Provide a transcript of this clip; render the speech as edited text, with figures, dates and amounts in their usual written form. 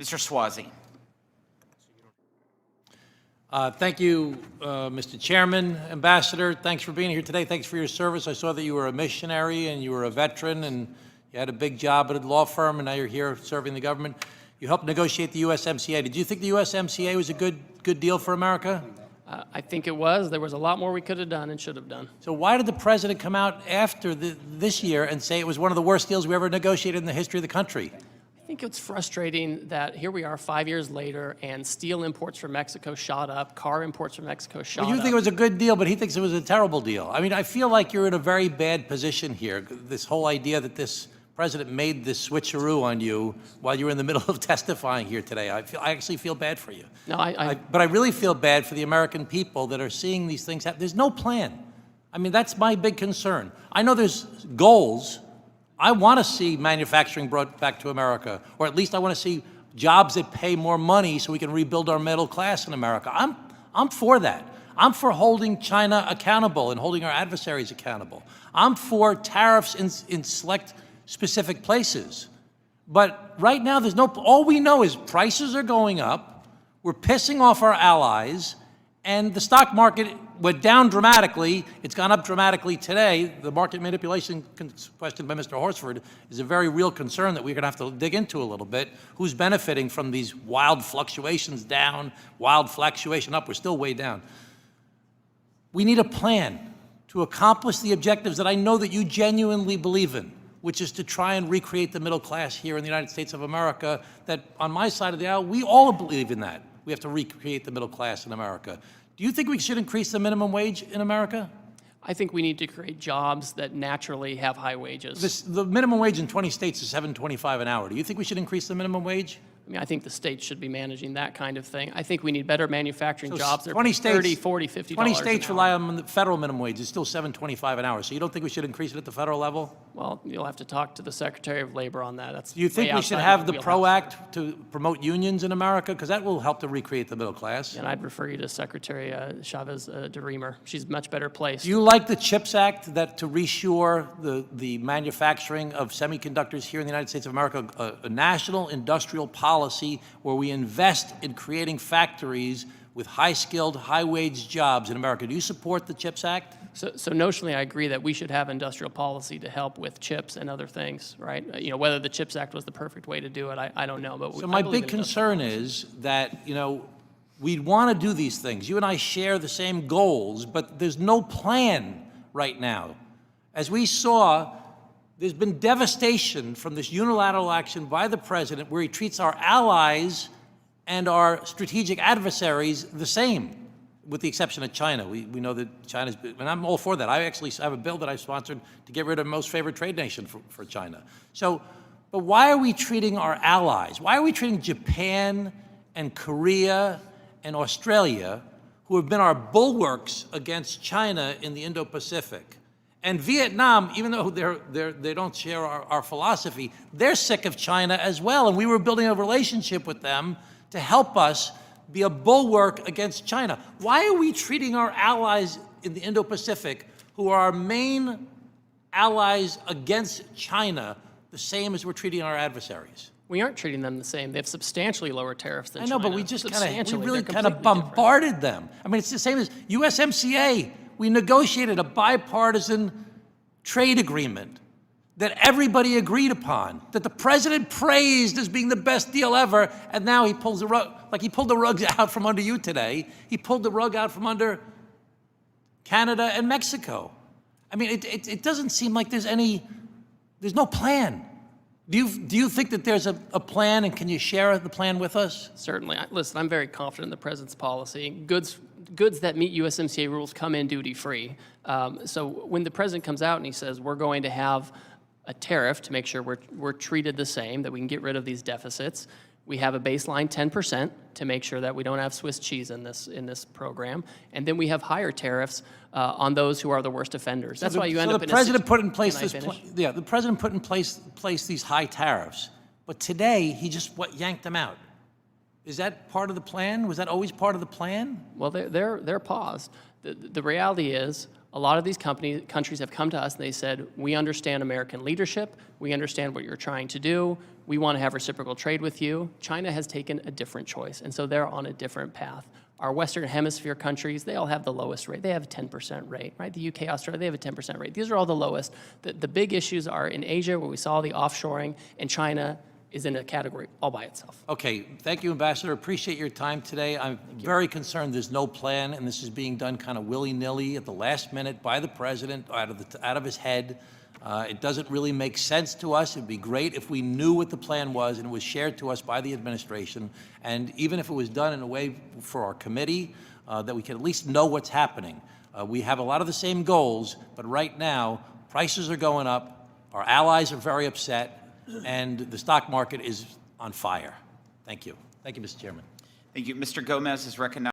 Mr. Suozzi. Thank you, Mr. Chairman. Ambassador, thanks for being here today. Thanks for your service. I saw that you were a missionary and you were a veteran and you had a big job at a law firm and now you're here serving the government. You helped negotiate the USMCA. Did you think the USMCA was a good deal for America? I think it was. There was a lot more we could have done and should have done. So why did the president come out after this year and say it was one of the worst deals we ever negotiated in the history of the country? I think it's frustrating that here we are 5 years later and steel imports from Mexico shot up, car imports from Mexico shot up. Well, you think it was a good deal, but he thinks it was a terrible deal. I mean, I feel like you're in a very bad position here. This whole idea that this president made this switcheroo on you while you were in the middle of testifying here today. I actually feel bad for you. No, but I really feel bad for the American people that are seeing these things happen. There's no plan. I mean, that's my big concern. I know there's goals. I want to see manufacturing brought back to America, or at least I want to see jobs that pay more money so we can rebuild our middle class in America. I'm for that. I'm for holding China accountable and holding our adversaries accountable. I'm for tariffs in select specific places. But right now, all we know is prices are going up, we're pissing off our allies, and the stock market went down dramatically. It's gone up dramatically today. The market manipulation question by Mr. Horsford is a very real concern that we're going to have to dig into a little bit. Who's benefiting from these wild fluctuations down, wild fluctuation up? We're still way down. We need a plan to accomplish the objectives that I know that you genuinely believe in, which is to try and recreate the middle class here in the United States of America, that on my side of the aisle, we all believe in that. We have to recreate the middle class in America. Do you think we should increase the minimum wage in America? I think we need to create jobs that naturally have high wages. The minimum wage in 20 states is $7.25 an hour. Do you think we should increase the minimum wage? I mean, I think the states should be managing that kind of thing. I think we need better manufacturing jobs that are 20 states, $30, $40, $50 20 states an hour. rely on the federal minimum wage. It's still $7.25 an hour. So you don't think we should increase it at the federal level? Well, you'll have to talk to the Secretary of Labor on that. That's Do you think we should have the PRO Act to promote unions in America? Because that will help to recreate the middle class. And I'd refer you to Secretary Chavez DeRemer. She's much better placed. Do you like the CHIPS Act that to reshore the manufacturing of semiconductors here in the United States of America, a national industrial policy where we invest in creating factories with high-skilled, high-wage jobs in America? Do you support the CHIPS Act? So notionally, I agree that we should have industrial policy to help with chips and other things, right? You know, whether the CHIPS Act was the perfect way to do it, I don't know. But so my big concern is that, you know, we'd want to do these things. You and I share the same goals, but there's no plan right now. As we saw, there's been devastation from this unilateral action by the president where he treats our allies and our strategic adversaries the same, with the exception of China. We know that China's, and I'm all for that. I actually have a bill that I've sponsored to get rid of most favored trade nation for China. So, but why are we treating our allies? Why are we treating Japan and Korea and Australia, who have been our bulwarks against China in the Indo-Pacific? And Vietnam, even though they don't share our philosophy, they're sick of China as well. And we were building a relationship with them to help us be a bulwark against China. Why are we treating our allies in the Indo-Pacific, who are our main allies against China, the same as we're treating our adversaries? We aren't treating them the same. They have substantially lower tariffs than China. I know, but we just really kind of bombarded them. I mean, it's the same as USMCA. We negotiated a bipartisan trade agreement that everybody agreed upon, that the president praised as being the best deal ever, and now he pulls the rug, like he pulled the rug out from under you today. He pulled the rug out from under Canada and Mexico. I mean, it doesn't seem like there's no plan. Do you think that there's a plan, and can you share the plan with us? Certainly. Listen, I'm very confident in the president's policy. Goods that meet USMCA rules come in duty-free. So when the president comes out and he says, we're going to have a tariff to make sure we're treated the same, that we can get rid of these deficits. We have a baseline 10% to make sure that we don't have Swiss cheese in this program. And then we have higher tariffs on those who are the worst offenders. That's why you end up in a situation. The president put in place the president put in place these high tariffs, but today he just yanked them out. Is that part of the plan? Was that always part of the plan? Well, they're paused. The reality is, a lot of these countries have come to us and they said, we understand American leadership, we understand what you're trying to do, we want to have reciprocal trade with you. China has taken a different choice, and so they're on a different path. Our Western Hemisphere countries, they all have the lowest rate. They have a 10% rate, right? The UK, Australia, they have a 10% rate. These are all the lowest. The big issues are in Asia, where we saw the offshoring, and China is in a category all by itself. Okay, thank you, Ambassador. Appreciate your time today. I'm very concerned there's no plan, and this is being done kind of willy-nilly at the last minute by the president, out of his head. It doesn't really make sense to us. It'd be great if we knew what the plan was and it was shared to us by the administration, and even if it was done in a way for our committee, that we could at least know what's happening. We have a lot of the same goals, but right now, prices are going up, our allies are very upset, and the stock market is on fire. Thank you. Thank you, Mr. Chairman. Thank you. Mr. Gomez is recognized.